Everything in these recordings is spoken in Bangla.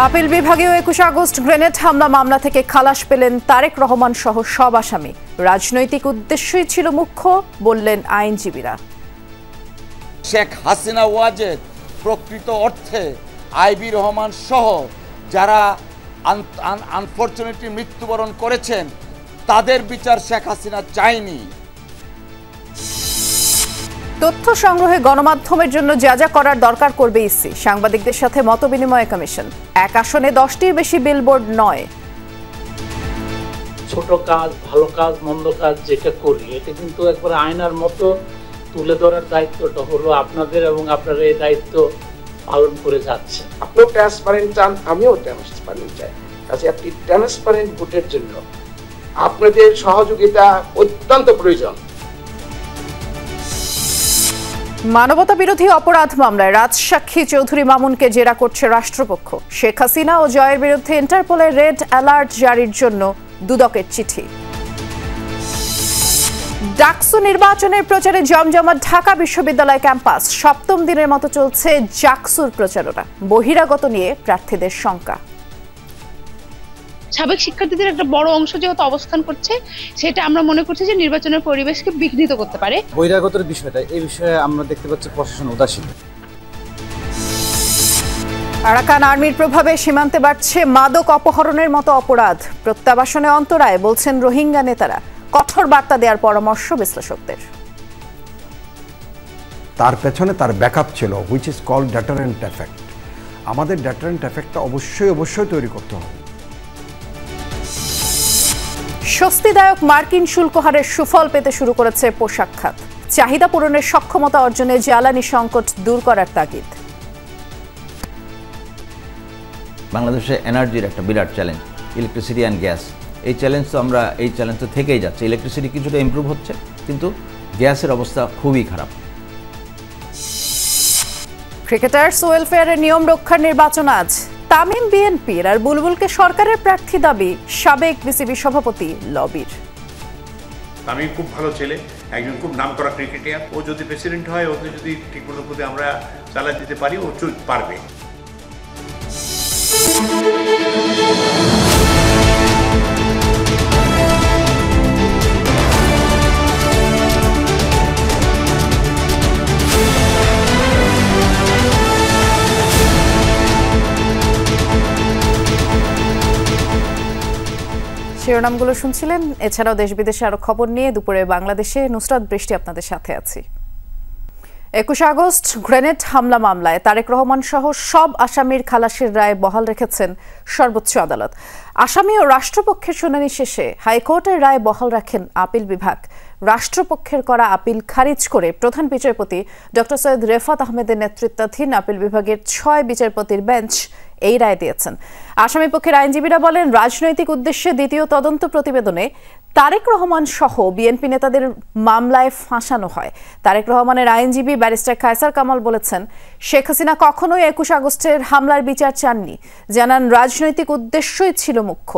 আপিল বিভাগীয় ২১ আগস্ট গ্রেনেড হামলা মামলা থেকে খালাস পেলেন তারেক রহমান সহ সব আসামি। রাজনৈতিক উদ্দেশ্যই ছিল মুখ্য বললেন আইনজীবীরা। শেখ হাসিনা ওয়াজেদ প্রকৃত অর্থে আইবি রহমান সহ যারা আনফরচুনেটলি মৃত্যুবরণ করেছেন তাদের বিচার শেখ হাসিনা চায়নি। তথ্য সংগ্রহে গণমাধ্যমের জন্য যা যা করার দরকার করবে ইসি। সাংবাদিকদের সাথে মতবিনিময় কমিশন। এক আসনে 10টির বেশি বিলবোর্ড নয়। ছোট কাজ, ভালো কাজ, মন্দ কাজ যেটা করি এটা কিন্তু একবার আয়নার মতো তুলে ধরার দায়িত্বটা হলো আপনাদের এবং আপনারা এই দায়িত্ব পালন করে যাচ্ছে। আপনিও ট্রান্সপারেন্ট চান, আমিও ট্রান্সপারেন্ট চাই। কাজে একটি ট্রান্সপারেন্ট ভোটের জন্য আপনাদের সহযোগিতা অত্যন্ত প্রয়োজন। মানবতা বিরোধী অপরাধ মামলায় রাজসাক্ষী চৌধুরী মামুনকে জেরা করছে রাষ্ট্রপক্ষ। শেখ হাসিনা ও জয়ের বিরুদ্ধে ইন্টারপোলের রেড অ্যালার্ট জারির জন্য দুদকের চিঠি। ডাকসু নির্বাচনের প্রচারে জমজমাট ঢাকা বিশ্ববিদ্যালয় ক্যাম্পাস। সপ্তম দিনের মতো চলছে জাকসুর প্রচারণা। বহিরাগত নিয়ে প্রার্থীদের শঙ্কা। সাবেক শিক্ষার্থীদের একটা বড় অংশ যেহেতু অবস্থান করছে, সেটা আমরা মনে করছি যে নির্বাচনের পরিবেশকে বিঘ্নিত করতে পারে। বহিরাগতের বিষয়টা, এই বিষয়ে আমরা দেখতে পাচ্ছি প্রশাসন উদাসীন। আরাকান আর্মির প্রভাবে সীমান্তে বাড়ছে মাদক অপহরণের মতো অপরাধ। প্রত্যাবাসনে অন্তরায় বলছেন রোহিঙ্গা নেতারা। কঠোর বার্তা দেওয়ার পরামর্শ বিশ্লেষকদের। তার পেছনে তার ব্যাকআপ ছিল, which is called deterrent effect. আমাদের ডেটারেন্ট এফেক্টটা অবশ্যই তৈরি করতে হবে। স্বস্তিদায়ক মার্কিন শুল্ক হারের সুফল পেতে শুরু করেছে পোশাক খাত। চাহিদা পূরণের সক্ষমতা অর্জনে জ্বালানি সংকট দূর করার তাগিদ। বাংলাদেশে এনার্জির একটা বিরাট চ্যালেঞ্জ, ইলেকট্রিসিটি অ্যান্ড গ্যাস। এই চ্যালেঞ্জ তো থেকেই যাচ্ছে। ইলেকট্রিসিটি কিছুটা ইমপ্রুভ হচ্ছে, কিন্তু গ্যাসের অবস্থা খুবই খারাপ। ক্রিকেটার্স ওয়েলফেয়ারের নিয়ম রক্ষার নির্বাচন আজ। তামিম বিএনপির আর বুলবুলকে সরকারের প্রার্থী দাবি সাবেক বিসিবি সভাপতি লবির। তামিম খুব ভালো ছেলে, একজন খুব নামকরা ক্রিকেটার। ও যদি প্রেসিডেন্ট হয়, ওকে যদি ঠিকমতো করে আমরা চালিয়ে দিতে পারি, ও পারবে। শিরোনামগুলো শুনছিলেন। এছাড়াও দেশ বিদেশে আরো খবর নিয়ে দুপুরে বাংলাদেশে নুসরাত বৃষ্টি আপনাদের সাথে আছি। ২১ আগস্ট গ্রেনেড হামলা মামলায় তারেক রহমান সহ সব আসামির খালাসের রায় বহাল রেখেছেন সর্বোচ্চ আদালত। আসামি ও রাষ্ট্রপক্ষের শুনানি শেষে হাইকোর্টের রায় বহাল রাখেন আপিল বিভাগ। রাষ্ট্রপক্ষের করা আপিল খারিজ করে প্রধান বিচারপতি ডক্টর সৈয়দ রেফাত আহমেদের নেতৃত্বাধীন আপিল বিভাগের ৬ বিচারপতির বেঞ্চ এই রায় দিয়েছেন। আসামি পক্ষের আইনজীবীরা বলেন, রাজনৈতিক উদ্দেশ্যে দ্বিতীয় তদন্ত প্রতিবেদনে তারেক রহমান সহ বিএনপি নেতাদের মামলায় ফাঁসানো হয়। তারেক রহমানের আইনজীবী ব্যারিস্টার কায়সার কামাল বলেছেন, শেখ হাসিনা কখনোই ২১ আগস্টের হামলার বিচার চাননি। জানান, রাজনৈতিক উদ্দেশ্যই ছিল মুখ্য।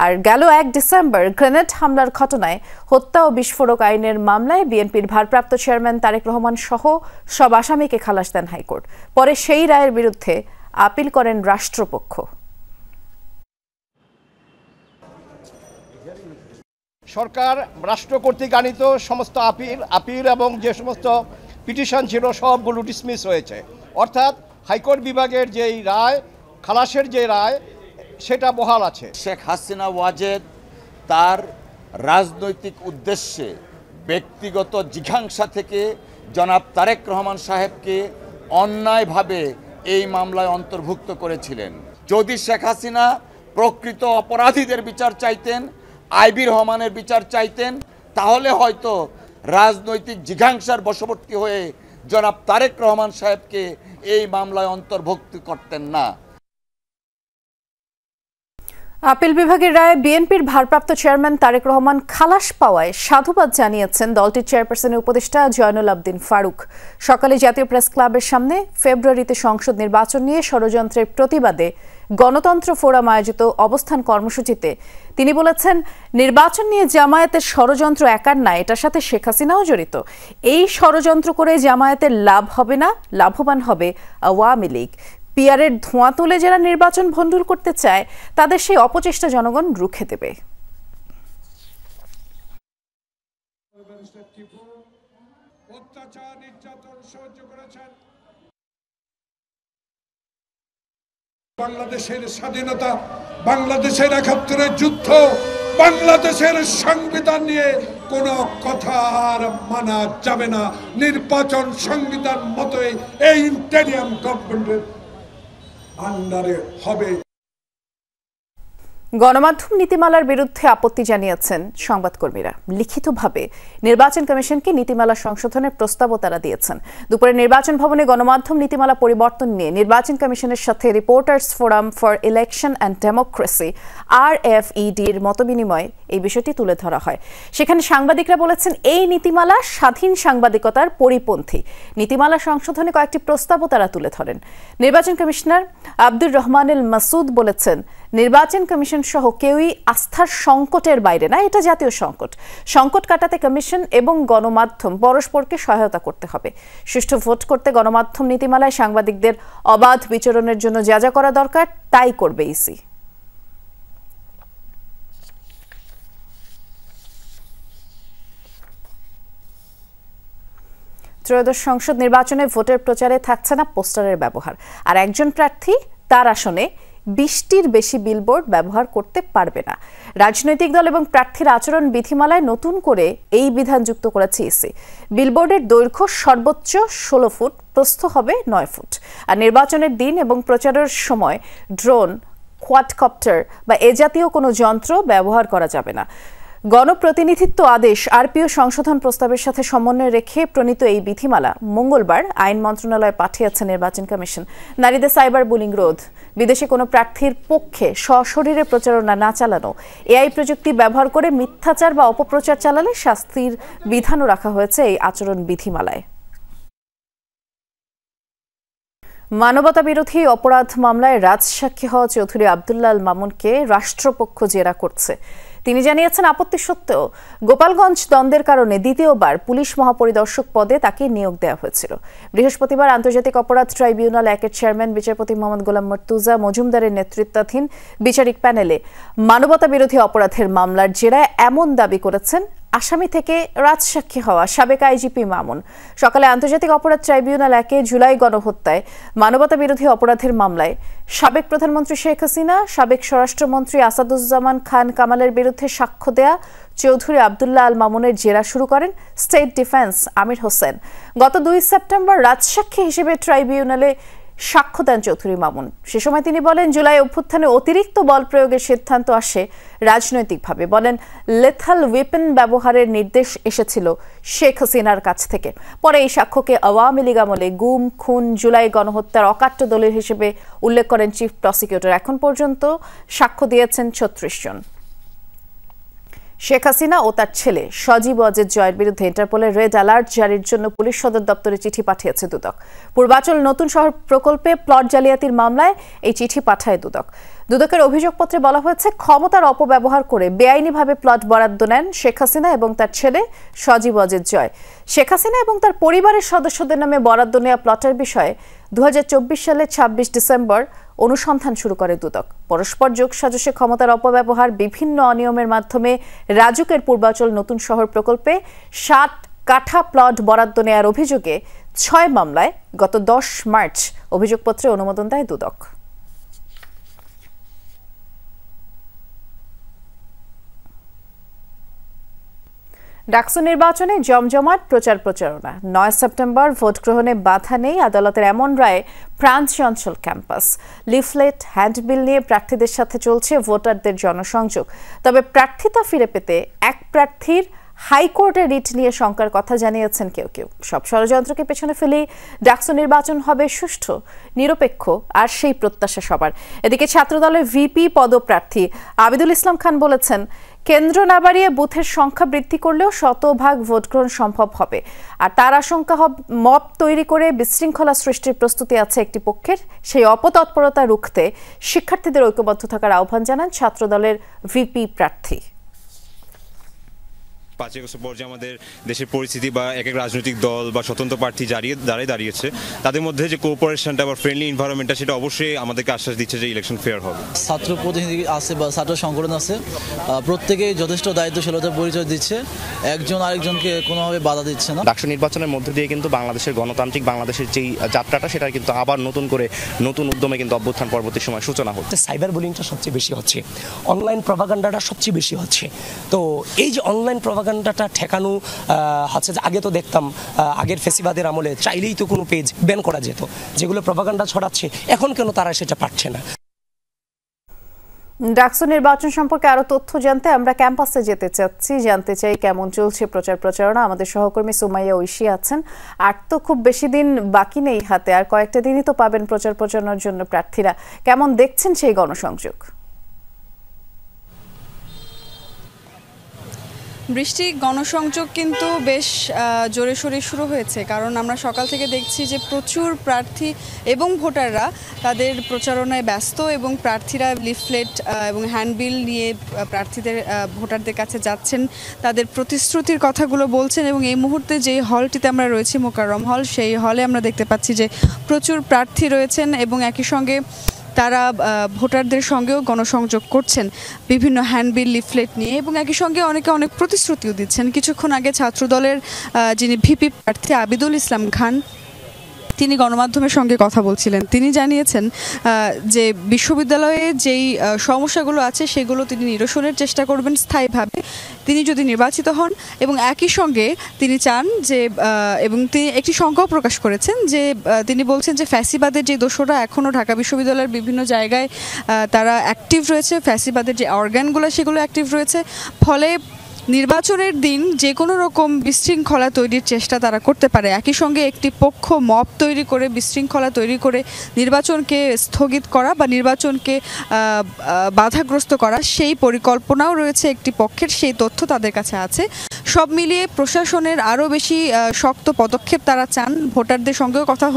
আর গেল ১ ডিসেম্বর গ্রেনেড হামলার ঘটনায় হত্যা ও বিস্ফোরক আইনের মামলায় বিএনপির ভারপ্রাপ্ত চেয়ারম্যান তারেক রহমান সহ সব আসামিকে খালাস দেন হাইকোর্ট। পরে সেই রায়ের বিরুদ্ধে আপিল করেন রাষ্ট্রপক্ষ। সরকার রাষ্ট্র কর্তৃক আনিত সমস্ত আপিল এবং যে সমস্ত পিটিশন ছিল সবগুলো ডিসমিস হয়েছে। অর্থাৎ হাইকোর্ট বিভাগের যেই রায়, খালাসের যে রায়, সেটা বহাল আছে। শেখ হাসিনা ওয়াজেদ তার রাজনৈতিক উদ্দেশ্যে ব্যক্তিগত জিঘাংসা থেকে জনাব তারেক রহমান সাহেবকে অন্যায়ভাবে এই মামলায় অন্তর্ভুক্ত করেছিলেন। যদি শেখ হাসিনা প্রকৃত অপরাধীদের বিচার চাইতেন, আইবি রহমানের বিচার চাইতেন, তাহলে হয়তো রাজনৈতিক জিঘাংসার বশবর্তী হয়ে জনাব তারেক রহমান সাহেবকে এই মামলায় অন্তর্ভুক্ত করতেন না। আপিল বিভাগের রায়ে বিএনপির ভারপ্রাপ্ত চেয়ারম্যান তারেক রহমান খালাস পাওয়ায় সাধুবাদ জানিয়েছেন দলটির চেয়ারপারসনের উপদেষ্টা জয়নুল আবদিন ফারুক। সকালে জাতীয় প্রেস ক্লাবের সামনে ফেব্রুয়ারিতে সংসদ নির্বাচন নিয়ে ষড়যন্ত্রের প্রতিবাদে গণতন্ত্র ফোরাম আয়োজিত অবস্থান কর্মসূচিতে তিনি বলেছেন, নির্বাচন নিয়ে জামায়াতের ষড়যন্ত্র একার না, এটার সাথে শেখ হাসিনাও জড়িত। এই ষড়যন্ত্র করে জামায়াতের লাভ হবে না, লাভবান হবে আওয়ামী লীগ। পিআরের ধোঁয়া তুলে যারা নির্বাচন ভণ্ডুল করতে চায় তাদের সেই অপচেষ্টা জনগণ রুখে দেবে। বাংলাদেশের স্বাধীনতা, বাংলাদেশের ৭১-এর যুদ্ধ, বাংলাদেশের সংবিধান নিয়ে কোনো কথা আর মানা যাবে না। নির্বাচন সংবিধান মতোই এই ইন্টেরিয়াম গভর্নমেন্টের আন্ডারে হবে। গণমাধ্যম নীতিমালার বিরুদ্ধে আপত্তি জানিয়েছেন সংবাদকর্মীরা। লিখিতভাবে নির্বাচন কমিশনকে নীতিমালা সংশোধনের প্রস্তাবও তারা দিয়েছেন। দুপুরে নির্বাচন ভবনে গণমাধ্যম নীতিমালা পরিবর্তন নিয়ে নির্বাচন কমিশনের সাথে reporters forum for election and democracy RFED-র মতবিনিময়ে এই বিষয়টি তুলে ধরা হয়। সেখানে সাংবাদিকরা বলেছেন এই নীতিমালা স্বাধীন সাংবাদিকতার পরিপন্থী। নীতিমালা সংশোধনে কয়েকটি প্রস্তাবও তারা তুলে ধরেন। নির্বাচন কমিশনার আব্দুর রহমানুল মাসুদ বলেছেন, নির্বাচন কমিশন সহ কেউই আস্থার সংকটের বাইরে না, এটা জাতীয় সংকট কাটাতে কমিশন এবং গণমাধ্যম পরস্পরকে সহায়তা করতে হবে। সুষ্ঠু ভোট করতে গণমাধ্যম নীতিমালায় সাংবাদিকদের অবাধ বিচরণের জন্য যা যা করা দরকার তাই করবে ইসি। ত্রয়োদশ সংসদ নির্বাচনে ভোটের প্রচারে থাকছে না পোস্টারের ব্যবহার, আর একজন প্রার্থী তার আসনে 20টির বেশি বিলবোর্ড ব্যবহার করতে পারবে না। রাজনৈতিক দল এবং প্রার্থীর আচরণ বিধিমালায় নতুন করে এই বিধান যুক্ত করেছে ইসি। বিলবোর্ডের দৈর্ঘ্য সর্বোচ্চ 16 ফুট, প্রস্থ হবে 9 ফুট। আর নির্বাচনের দিন এবং প্রচারের সময় ড্রোন, কোয়াডকপ্টার বা এ জাতীয় কোনো যন্ত্র ব্যবহার করা যাবে না। গণপ্রতিনিধিত্ব আদেশ RPO সংশোধন প্রস্তাবের সাথে সমন্বয় রেখে প্রণীত এই বিধিমালা মঙ্গলবার আইন মন্ত্রণালয়ে পাঠিয়েছে নির্বাচন কমিশন। নারীদের সাইবার বুলিং রোধ, বিদেশে কোনো প্রার্থীর পক্ষে সশরীরে প্রচারণা না চালানো, AI প্রযুক্তি ব্যবহার করে মিথ্যাচার বা অপপ্রচার চালালে শাস্তির বিধানও রাখা হয়েছে এই আচরণ বিধিমালায়। মানবতা বিরোধী অপরাধ মামলায় রাজসাক্ষী হওয়া চৌধুরী আব্দুল্লাহ আল মামুনকে রাষ্ট্রপক্ষ জেরা করছে। তিনি জানিয়েছেন, আপত্তি সত্ত্বেও গোপালগঞ্জ দ্বন্দ্বের কারণে দ্বিতীয়বার পুলিশ মহাপরিদর্শক পদে তাকে নিয়োগ দেওয়া হয়েছিল। বৃহস্পতিবার আন্তর্জাতিক অপরাধ ট্রাইব্যুনাল 1-এর চেয়ারম্যান বিচারপতি মোহাম্মদ গোলাম মর্তুজা মজুমদারের নেতৃত্বাধীন বিচারিক প্যানেলে মানবতা বিরোধী অপরাধের মামলার জেরায় এমন দাবি করেছেন আসামি থেকে রাজসাক্ষী হওয়া সাবেক আইজিপি মামুন। সকালে আন্তর্জাতিক অপরাধ ট্রাইব্যুনাল 1-এ জুলাই গণহত্যায় মানবতা বিরোধী অপরাধের মামলায় সাবেক প্রধানমন্ত্রী শেখ হাসিনা, সাবেক স্বরাষ্ট্রমন্ত্রী আসাদুজ্জামান খান কামালের বিরুদ্ধে সাক্ষ্য দেয়া চৌধুরী আব্দুল্লাহ আল মামুনের জেরা শুরু করেন স্টেট ডিফেন্স আমির হোসেন। গত 2 সেপ্টেম্বর রাজসাক্ষী হিসেবে ট্রাইব্যুনালে সাক্ষ্য দেন চৌধুরী মামুন। সে সময় তিনি বলেন, জুলাই অভ্যুত্থানে অতিরিক্ত বল প্রয়োগের সিদ্ধান্ত আসে রাজনৈতিকভাবে। বলেন, লেথাল ওয়েপন ব্যবহারের নির্দেশ এসেছিল শেখ হাসিনার কাছ থেকে। পরে এই সাক্ষ্যকে আওয়ামী লীগ আমলে গুম, খুন, জুলাই গণহত্যার অকাট্য দলিল হিসেবে উল্লেখ করেন চিফ প্রসিকিউটর। এখন পর্যন্ত সাক্ষ্য দিয়েছেন 36 জন। শেখ হাসিনা ও তার ছেলে সজীব ওয়াজেদ জয়ের বিরুদ্ধে ইন্টারপোলের রেড অ্যালার্ট জারির জন্য পুলিশ সদর দপ্তরে চিঠি পাঠিয়েছে দুদক। পূর্বাচল নতুন শহর প্রকল্পে প্লট জালিয়াতির মামলায় এই চিঠি পাঠায় দুদক। দুদকের অভিযোগপত্রে বলা হয়েছে, ক্ষমতার অপব্যবহার করে বেআইনিভাবে প্লট বরাদ্দ নেন শেখ হাসিনা এবং তার ছেলে সজীব ওয়াজেদ জয়। শেখ হাসিনা এবং তার পরিবারের সদস্যদের নামে বরাদ্দ নেওয়া প্লটের বিষয়ে 2024 সালের 26 ডিসেম্বর অনুসন্ধান শুরু করে দুদক। পরস্পর যোগসাজশে ক্ষমতার অপব্যবহার, বিভিন্ন অনিয়মের মাধ্যমে রাজুকের পূর্বাচল নতুন শহর প্রকল্পে 60 কাঠা প্লট বরাদ্দ নেওয়ার অভিযোগে 6 মামলায় গত 10 মার্চ অভিযোগপত্রে অনুমোদন দেয় দুদক। ডাকসু নির্বাচনে জমজমাট প্রচার প্রচারণা। 9 সেপ্টেম্বর ভোট গ্রহণে বাধা নেই, আদালতের এমন রায়ে প্রাণ চঞ্চল ক্যাম্পাস। লিফলেট, হ্যান্ডবিল নিয়ে প্রার্থীদের সাথে চলছে ভোটারদের জনসংযোগ। তবে প্রার্থিতা ফিরে পেতে এক প্রার্থীর হাইকোর্টে রিট নিয়ে শঙ্কার কথা জানিয়েছেন কেউ কেউ। সব ষড়যন্ত্রকে পেছনে ফেলেই ডাকসু নির্বাচন হবে সুষ্ঠু, নিরপেক্ষ, আর সেই প্রত্যাশা সবার। এদিকে ছাত্রদলের ভিপি পদপ্রার্থী আবিদুল ইসলাম খান বলেছেন, কেন্দ্র না বাড়িয়ে বুথের সংখ্যা বৃদ্ধি করলেও শতভাগ ভোট গ্রহণ সম্ভব হবে। আর তার আশঙ্কা, মব তৈরি করে বিশৃঙ্খলা সৃষ্টির প্রস্তুতি আছে একটি পক্ষের। সেই অপতৎপরতা রুখতে শিক্ষার্থীদের ঐক্যবদ্ধ থাকার আহ্বান জানান ছাত্রদলের ভিপি প্রার্থী। 5 আগস্ট পর যে আমাদের দেশের পরিস্থিতি বা এক এক রাজনৈতিক দল বা স্বতন্ত্র প্রার্থী দাঁড়িয়েছে তাদের মধ্যে যে কোঅপারেশনটা বা ফ্রেন্ডলি এনভায়রনমেন্টটা সেটা অবশ্যই আমাদেরকে আশ্বাস দিচ্ছে যে ইলেকশন ফেয়ার হবে। ছাত্র প্রতিনিধি আছে বা ছাত্র সংগঠন আছে, প্রত্যেকেই যথেষ্ট দায়িত্বশীলতার পরিচয় দিচ্ছে, একজন আরেকজনকে কোনোভাবে বাধা দিচ্ছে না। ডাকসু নির্বাচনের মধ্যে দিয়ে কিন্তু বাংলাদেশের গণতান্ত্রিক বাংলাদেশের যেই যাত্রাটা সেটা কিন্তু আবার নতুন করে নতুন উদ্যমে কিন্তু অভ্যুত্থান পরবর্তী সময় সূচনা হচ্ছে। সাইবার বুলিংটা সবচেয়ে বেশি হচ্ছে, অনলাইন প্রপাগান্ডাটা সবচেয়ে বেশি হচ্ছে। তো এই যে অনলাইন প্রপাগান্ডাটা ঠেকানো হচ্ছে, আগে তো দেখতাম আগের ফেসিবাদের আমলে চাইলেই তো কোনো পেজ ব্যান করা যেত, যেগুলো প্রপাগান্ডা ছড়াচ্ছে, এখন কেন তারা সেটা পারছে না? ডাকসু নির্বাচন সম্পর্কে আরো তথ্য জানতে আমরা ক্যাম্পাসে যেতে চাচ্ছি, জানতে চাই কেমন চলছে প্রচারণা। আমাদের সহকর্মী সুমাইয়া ঐশী আছেন। আর তো খুব বেশি দিন বাকি নেই হাতে, আর কয়েকটা দিনই তো পাবেন প্রচারণার জন্য প্রার্থীরা। কেমন দেখছেন সেই গণসংযোগ? বৃষ্টি, গণসংযোগ কিন্তু বেশ জোরে সোরে শুরু হয়েছে, কারণ আমরা সকাল থেকে দেখছি যে প্রচুর প্রার্থী এবং ভোটাররা তাদের প্রচারণায় ব্যস্ত এবং প্রার্থীরা লিফলেট এবং হ্যান্ডবিল নিয়ে প্রার্থীদের ভোটারদের কাছে যাচ্ছেন, তাদের প্রতিশ্রুতির কথাগুলো বলছেন। এবং এই মুহূর্তে যে হলটিতে আমরা রয়েছি, মোকাররম হল, সেই হলে আমরা দেখতে পাচ্ছি যে প্রচুর প্রার্থী রয়েছেন এবং একই সঙ্গে তারা ভোটারদের সঙ্গেও গণসংযোগ করছেন বিভিন্ন হ্যান্ডবিল লিফলেট নিয়ে, এবং একই সঙ্গে অনেকে অনেক প্রতিশ্রুতিও দিচ্ছেন। কিছুক্ষণ আগে ছাত্রদলের যিনি ভিপি প্রার্থী আবিদুল ইসলাম খান, তিনি গণমাধ্যমের সঙ্গে কথা বলছিলেন। তিনি জানিয়েছেন যে বিশ্ববিদ্যালয়ে যেই সমস্যাগুলো আছে সেগুলো তিনি নিরসনের চেষ্টা করবেন স্থায়ীভাবে তিনি যদি নির্বাচিত হন, এবং একই সঙ্গে তিনি চান যে, এবং তিনি একটি শঙ্কাও প্রকাশ করেছেন যে তিনি বলছেন যে ফ্যাসিবাদের যে দোষরা এখনও ঢাকা বিশ্ববিদ্যালয়ের বিভিন্ন জায়গায় তারা অ্যাক্টিভ রয়েছে, ফ্যাসিবাদের যে অর্গানগুলো সেগুলো অ্যাক্টিভ রয়েছে, ফলে নির্বাচনের দিন যে কোনো রকম বিশৃঙ্খলা তৈরির চেষ্টা তারা করতে পারে। একই সঙ্গে একটি পক্ষ মব তৈরি করে বিশৃঙ্খলা তৈরি করে নির্বাচনকে স্থগিত করা বা নির্বাচনকে বাধাগ্রস্ত করা, সেই পরিকল্পনাও রয়েছে একটি পক্ষের, সেই তথ্য তাদের কাছে আছে। সব মিলিয়ে প্রশাসনের আরও বেশি শক্ত পদক্ষেপ তারা চান। ভোটারদের সঙ্গেও কথা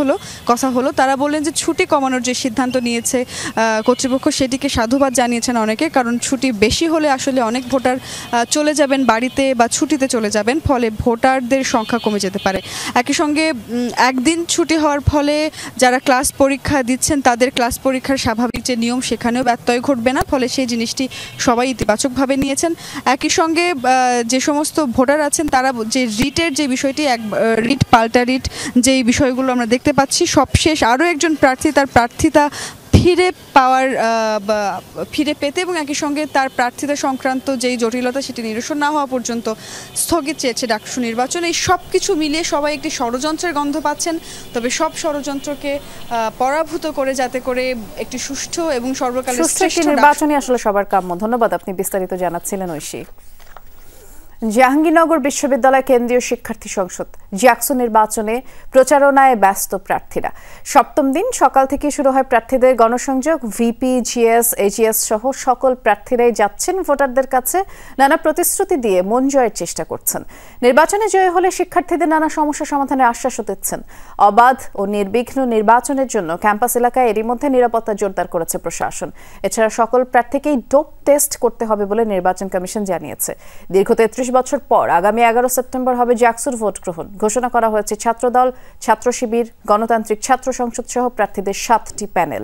হলো, তারা বললেন যে ছুটি কমানোর যে সিদ্ধান্ত নিয়েছে কর্তৃপক্ষ সেটিকে সাধুবাদ জানিয়েছেন অনেকে, কারণ ছুটি বেশি হলে আসলে অনেক ভোটার চলে যাবেন বাড়িতে বা ছুটিতে চলে যাবেন, ফলে ভোটারদের সংখ্যা কমে যেতে পারে। একই সঙ্গে একদিন ছুটি হওয়ার ফলে যারা ক্লাস পরীক্ষা দিচ্ছেন তাদের ক্লাস পরীক্ষার স্বাভাবিক যে নিয়ম সেখানেও ব্যত্যয় ঘটবে না, ফলে সেই জিনিসটি সবাই ইতিবাচকভাবে নিয়েছেন। একই সঙ্গে যে সমস্ত ভোটার আছেন তারা যে রিটের যে বিষয়টি, রিট পাল্টা রিট যেই বিষয়গুলো আমরা দেখতে পাচ্ছি, সবশেষ আরও একজন প্রার্থী তার প্রার্থিতা ফিরে পেতে এবং একই সঙ্গে তার প্রার্থিতা সংক্রান্ত যেই জটিলতা সেটি নিরসন না হওয়া পর্যন্ত স্থগিত চেয়েছে ডাকসু নির্বাচন। এই সব কিছু মিলিয়ে সবাই একটি ষড়যন্ত্রের গন্ধ পাচ্ছেন, তবে সব ষড়যন্ত্রকে পরাভূত করে যাতে করে একটি সুষ্ঠু এবং সর্বকালের শ্রেষ্ঠ নির্বাচনই আসলে সবার কাম্য। ধন্যবাদ, আপনি বিস্তারিত জানাচ্ছিলেন ঐশী। জাহাঙ্গীরনগর বিশ্ববিদ্যালয় কেন্দ্রীয় শিক্ষার্থী সংসদ জাকসু নির্বাচনে প্রচারণায় ব্যস্ত প্রার্থীরা। সপ্তম দিন সকাল থেকে শুরু হয় প্রার্থীদের গণসংযোগ। ভিপি, জিএস, এজিএস সহ সকল প্রার্থীরাই যাচ্ছেন ভোটারদের কাছে, নানা প্রতিশ্রুতি দিয়ে মন জয়ের চেষ্টা করছেন। নির্বাচনে জয় হলে শিক্ষার্থীদের নানা সমস্যা সমাধানের আশ্বাসও দিচ্ছেন। অবাধ ও নির্বিঘ্ন নির্বাচনের জন্য ক্যাম্পাস এলাকায় এরই মধ্যে নিরাপত্তা জোরদার করেছে প্রশাসন। এছাড়া সকল প্রার্থীকেই ডোপ টেস্ট করতে হবে বলে নির্বাচন কমিশন জানিয়েছে। দীর্ঘ 33 বছর পর আগামী 11 সেপ্টেম্বর হবে জাকসুর ভোট গ্রহণ। ঘোষণা করা হয়েছে ছাত্রদল, ছাত্র শিবির, গণতান্ত্রিক ছাত্র সংসদ সহ প্রার্থীদের 7টি প্যানেল।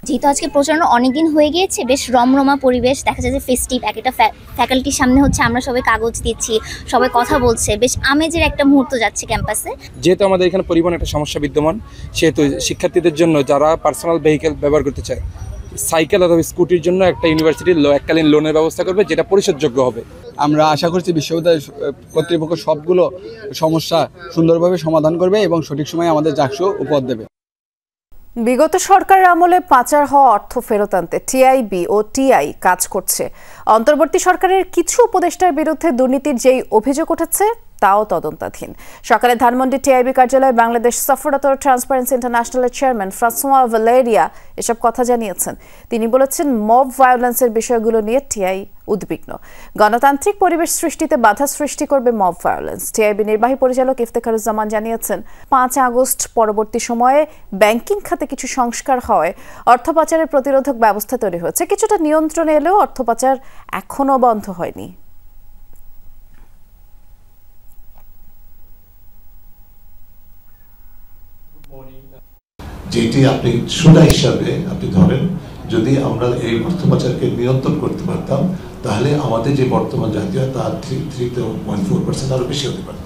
যেহেতু আজকে প্রচারণা অনেকদিন হয়ে গিয়েছে, বেশ রমরমা পরিবেশ, দেখা যায় যে ফেস্টিভ, একটা ফ্যাকাল্টির সামনে হচ্ছে আমরা সবাই কাগজ দিচ্ছি, সবাই কথা বলছে, বেশ আমেজের একটা মুহূর্ত যাচ্ছে ক্যাম্পাসে। যেহেতু আমাদের এখানে পরিবহন একটা সমস্যা বিদ্যমান, সেহেতু শিক্ষার্থীদের জন্য যারা পার্সোনাল ভেহিকেল ব্যবহার করতে চায়, সাইকেল অথবা স্কুটির জন্য একটা ইউনিভার্সিটির এককালীন লোনের ব্যবস্থা করবে, যেটা পরিশোধযোগ্য হবে। আমরা আশা করছি বিশ্ববিদ্যালয় কর্তৃপক্ষ সবগুলো সমস্যা সুন্দরভাবে সমাধান করবে এবং সঠিক সময়ে আমাদের জাকসু উপহার দেবে। বিগত সরকারের আমলে পাচার হওয়া অর্থ ফেরত আনতে টিআইবি ও টিআই কাজ করছে। অন্তর্বর্তী সরকারের কিছু উপদেষ্টার বিরুদ্ধে দুর্নীতির যেই অভিযোগ উঠেছে তাও তদন্তাধীন। সকালে ধানমন্ডি টিআইবি কার্যালয়ে বাংলাদেশ সফররত ট্রান্সপারেন্সি ইন্টারন্যাশনালের চেয়ারম্যান ফ্রান্সোয়া ভ্যালেরিয়া এসব কথা জানিয়েছেন। তিনি বলেছেন, মব ভায়োলেন্সের বিষয়গুলো নিয়ে টিআই উদ্বিগ্ন। গণতান্ত্রিক পরিবেশ সৃষ্টিতে বাধা সৃষ্টি করবে মব ভায়োলেন্স। টিআইবি নির্বাহী পরিচালক ইফতেখারুজ্জামান জানিয়েছেন, 5 আগস্ট পরবর্তী সময়ে ব্যাংকিং খাতে কিছু সংস্কার হওয়ায় অর্থ পাচারের প্রতিরোধক ব্যবস্থা তৈরি হয়েছে। কিছুটা নিয়ন্ত্রণে এলেও অর্থ পাচার এখনও বন্ধ হয়নি। যেটি আপনি সুদা হিসাবে আপনি ধরেন, যদি আমরা এই অর্থপাচারকে নিয়ন্ত্রণ করতে পারতাম তাহলে আমাদের যে বর্তমান জাতীয় তার 3.4% আরো বেশি হতে পারত।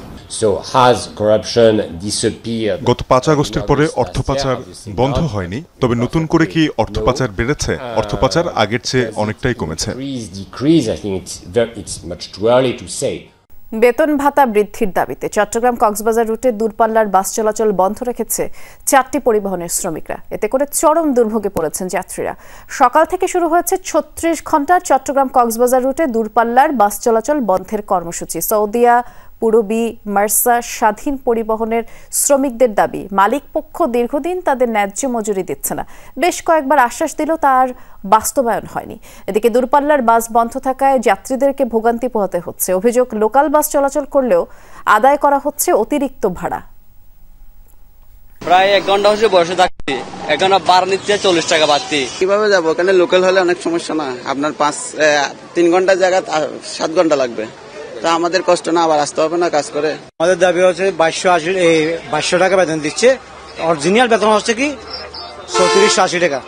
গত 5 আগস্টের পরে অর্থ পাচার বন্ধ হয়নি, তবে নতুন করে কি অর্থ পাচার বেড়েছে? অর্থ পাচার আগের চেয়ে অনেকটাই কমেছে। বেতন ভাতা বৃদ্ধির দাবিতে চট্টগ্রাম কক্সবাজার রুটে দূরপাল্লার বাস চলাচল বন্ধ রেখেছে 4টি পরিবহনের শ্রমিকরা। এতে করে চরম দুর্ভোগে পড়েছেন যাত্রীরা। সকাল থেকে শুরু হয়েছে 36 ঘন্টার চট্টগ্রাম কক্সবাজার রুটে দূরপাল্লার বাস চলাচল বন্ধের কর্মসূচি। সৌদিয়া, পুরবি, মার্সা স্বাধীন পরিবহনের শ্রমিকদের দাবি, মালিক পক্ষ দীর্ঘদিন তাদের ন্যায্য মজুরি দিচ্ছে না। বেশ কয়েকবার আশ্বাস দিলেও তার বাস্তবায়ন হয়নি। এদিকে দূরপাল্লার বাস বন্ধ থাকায় যাত্রীদেরকে ভোগান্তি পোহাতে হচ্ছে। অভিযোগ, লোকাল বাস চলাচল করলেও আদায় করা হচ্ছে অতিরিক্ত ভাড়া। প্রায় 1 ঘন্টা হচ্ছে বসে থাকছি, এখন ভাড়া নিচ্ছে 40 টাকা বাড়তি। কিভাবে যাবো? এখানে লোকাল হলে অনেক সমস্যা না, আপনার 3 ঘন্টার জায়গায় 7 ঘন্টা লাগবে। তা আমাদের কষ্ট না, আবার আসতে হবে না কাজ করে। আমাদের দাবি হচ্ছে 2280 টাকা বেতন দিচ্ছে, অরিজিনাল বেতন হচ্ছে কি 3480 টাকা,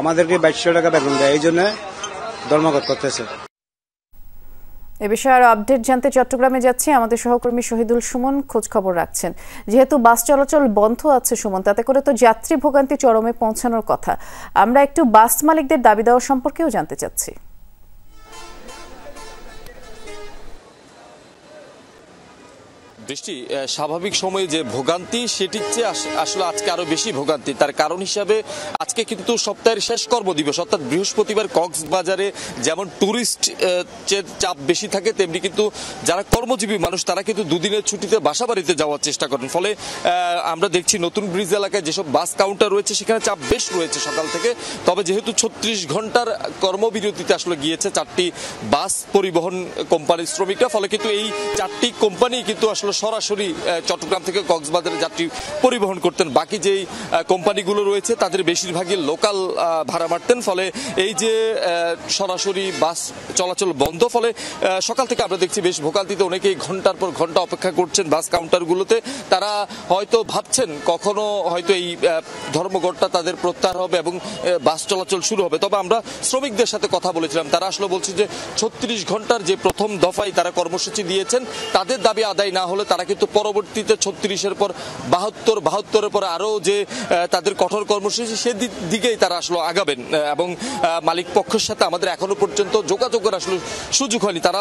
আমাদেরকে 2200 টাকা বেতন দেয়, এই জন্য ধর্মঘট করতেছে। এ বিষয়ে আরো আপডেট জানতে চট্টগ্রামে যাচ্ছি, আমাদের সহকর্মী শহীদুল সুমন খোঁজ খবর রাখছেন। যেহেতু বাস চলাচল বন্ধ আছে সুমন, তাতে করে তো যাত্রী ভোগান্তি চরমে পৌঁছানোর কথা। আমরা একটু বাস মালিকদের দাবি দেওয়া সম্পর্কেও জানতে চাচ্ছি। বৃষ্টি, স্বাভাবিক সময়ে যে ভোগান্তি সেটির চেয়ে আসলে আজকে আরো বেশি ভোগান্তি। তার কারণ হিসাবে আজকে কিন্তু সপ্তাহের শেষ কর্মদিবস, অর্থাৎ বৃহস্পতিবার কক্সবাজারে যেমন টুরিস্ট চাপ বেশি থাকে, তেমনি কিন্তু যারা কর্মজীবী মানুষ তারা কিন্তু দুদিনের ছুটিতে বাসা বাড়িতে যাওয়ার চেষ্টা করেন। ফলে আমরা দেখছি নতুন ব্রিজ এলাকায় যেসব বাস কাউন্টার রয়েছে সেখানে চাপ বেশ রয়েছে সকাল থেকে। তবে যেহেতু 36 ঘন্টার কর্মবিরতিতে আসলে গিয়েছে 4টি বাস পরিবহন কোম্পানির শ্রমিকরা, ফলে কিন্তু এই 4টি কোম্পানি কিন্তু আসলে সরাসরি চট্টগ্রাম থেকে কক্সবাজারে যাত্রী পরিবহন করতেন। বাকি যেই কোম্পানিগুলো রয়েছে তাদের বেশিরভাগই লোকাল ভাড়া মারতেন। ফলে এই যে সরাসরি বাস চলাচল বন্ধ, ফলে সকাল থেকে আমরা দেখছি বেশ ভোগান্তিতে অনেকেই ঘন্টার পর ঘন্টা অপেক্ষা করছেন বাস কাউন্টারগুলোতে। তারা হয়তো ভাবছেন কখনো হয়তো এই ধর্মঘটটা তাদের প্রত্যাহার হবে এবং বাস চলাচল শুরু হবে। তবে আমরা শ্রমিকদের সাথে কথা বলেছিলাম, তারা আসলে বলছে যে 36 ঘন্টার যে প্রথম দফায় তারা কর্মসূচি দিয়েছেন তাদের দাবি আদায় না হলে তারা কিন্তু পরবর্তীতে 36-এর পর 72-এর পর আরো যে তাদের কঠোর কর্মসূচি সেদিকেই তারা আসলে আগাবেন। এবং মালিক পক্ষের সাথে আমাদের এখনো পর্যন্ত যোগাযোগের আসলে সুযোগ হয়নি। তারা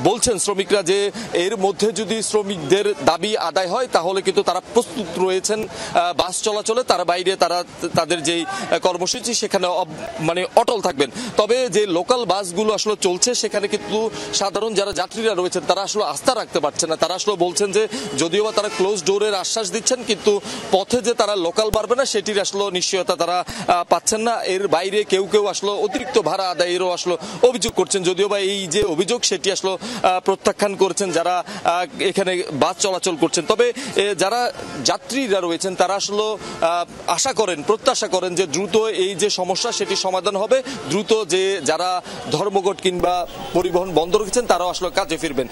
বলছেন শ্রমিকরা যে এর মধ্যে যদি শ্রমিকদের দাবি আদায় হয় তাহলে কিন্তু তারা প্রস্তুত রয়েছেন বাস চলাচলে, তার বাইরে তারা তাদের যেই কর্মসূচি সেখানে মানে অটল থাকবেন। তবে যে লোকাল বাসগুলো আসলে চলছে সেখানে কিন্তু সাধারণ যারা যাত্রীরা রয়েছেন তারা আসলে আস্থা রাখতে পারছেন না। তারা আসলে বলছেন যে যদিও বা তারা ক্লোজ ডোরের আশ্বাস দিচ্ছেন কিন্তু পথে যে তারা লোকাল পারবে না সেটির আসলে নিশ্চয়তা তারা পাচ্ছেন না। এর বাইরে কেউ কেউ আসলে অতিরিক্ত ভাড়া আদায়েরও আসলে অভিযোগ করছেন, যদিও বা এই যে অভিযোগ সেটি আসলে প্রত্যাখ্যান করেছেন যারা এখানে বাস চলাচল করছেন। তবে যারা যাত্রীরা রয়েছেন তারা আসলে আশা করেন, প্রত্যাশা করেন যে দ্রুত এই যে সমস্যা সেটি সমাধান হবে, দ্রুত যে যারা ধর্মঘট কিংবা পরিবহন বন্ধ রেখেছেন তারাও আসলে কাজে ফিরবেন।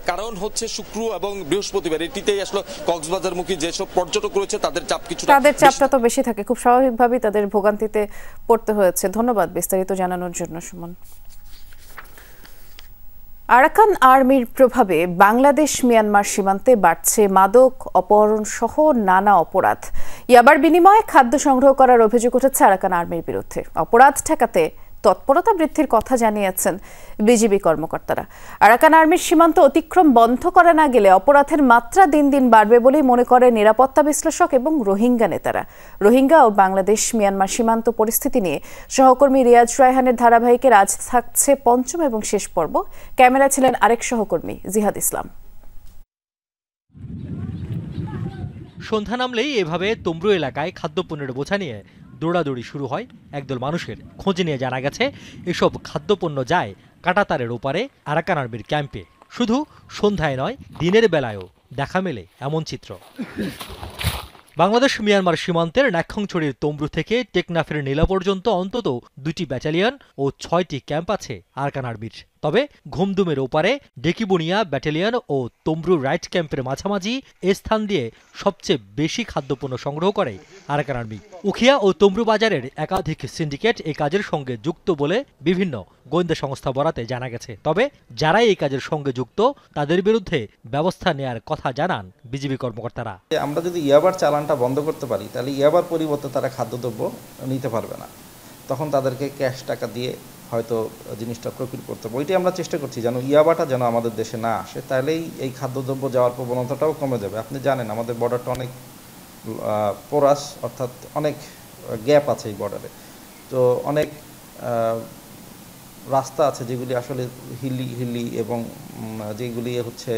কারণ হচ্ছে শুক্র এবং বৃহস্পতিবার এটিতেই আসলে কক্সবাজারমুখী যেসব পর্যটক রয়েছে তাদের চাপ কিছুটা, তাদের চাপটা তো বেশি থাকে, খুব স্বাভাবিকভাবেই তাদের ভোগান্তিতে পড়তে হয়েছে। ধন্যবাদ বিস্তারিত জানানোর জন্য সুমন। আরাকান আর্মির প্রভাবে বাংলাদেশ মিয়ানমার সীমান্তে বাড়ছে মাদক, অপহরণ সহ নানা অপরাধ। ইয়াবার বিনিময়ে খাদ্য সংগ্রহ করার অভিযোগ উঠেছে আরাকান আর্মির বিরুদ্ধে। অপরাধ ঠেকাতে তৎপরতা বৃদ্ধির কথা জানিয়েছেন বিজিবি কর্মকর্তারা। আরাকান আর্মির সীমান্ত অতিক্রম বন্ধ করা না গেলে অপরাধের মাত্রা দিন দিন বাড়বে বলেই মনে করে নিরাপত্তা বিশ্লেষক এবং রোহিঙ্গা নেতারা। রোহিঙ্গা ও বাংলাদেশ মিয়ানমার সীমান্ত পরিস্থিতি নিয়ে সহকর্মী রিয়াজ রায়হানের ধারাবাহিকের আজ থাকছে ৫ম এবং শেষ পর্ব। ক্যামেরা ছিলেন আরেক সহকর্মী জিহাদ ইসলাম। সন্ধ্যা নামলেই এভাবে তমরু এলাকায় খাদ্যপণ্যের বোঝা নিয়ে দৌড়াদৌড়ি শুরু হয় একদল মানুষের। খোঁজ নিয়ে জানা গেছে এসব খাদ্যপণ্য যায় কাঁটাতারের ওপারে আরাকান আর্মির ক্যাম্পে। শুধু সন্ধ্যায় নয়, দিনের বেলায়ও দেখা মেলে এমন চিত্র। বাংলাদেশ মিয়ানমার সীমান্তের নাক্ষংছড়ির তমরু থেকে টেকনাফের নীলা পর্যন্ত অন্তত 2টি ব্যাটালিয়ন ও 6টি ক্যাম্প আছে আরাকান আর্মির। তবে ঘুমদুমের ওপারে ডেকিবুনিয়া ব্যাটালিয়ন ও তমব্রু রাইট ক্যাম্পের মাঝামাঝি এ স্থান দিয়ে সবচেয়ে বেশি খাদ্যপণ্য সংগ্রহ করে আরাকান আর্মি। উখিয়া ও তমব্রু বাজারের একাধিক সিন্ডিকেট এই কাজের সঙ্গে যুক্ত বলে বিভিন্ন গোয়েন্দা সংস্থা বরাতে জানা গেছে। তবে যারা এই কাজের সঙ্গে যুক্ত তাদের বিরুদ্ধে ব্যবস্থা নেয়ার কথা জানান বিজিবি কর্মকর্তারা। আমরা যদি ইয়াবার চালানটা বন্ধ করতে পারি তাহলে ইয়াবার পরিবর্তে তারা খাদ্যদ্রব্য নিতে পারবে না, তখন তাদেরকে ক্যাশ টাকা দিয়ে হয়তো জিনিসটা প্রকিল করতে হবে। ওইটাই আমরা চেষ্টা করছি যেন ইয়াবাটা যেন আমাদের দেশে না আসে, তাহলেই এই খাদ্যদ্রব্য যাওয়ার প্রবণতাটাও কমে যাবে। আপনি জানেন আমাদের বর্ডারটা অনেক পোরাস, অর্থাৎ অনেক গ্যাপ আছে এই বর্ডারে, তো অনেক রাস্তা আছে যেগুলি আসলে হিলি এবং যেগুলি হচ্ছে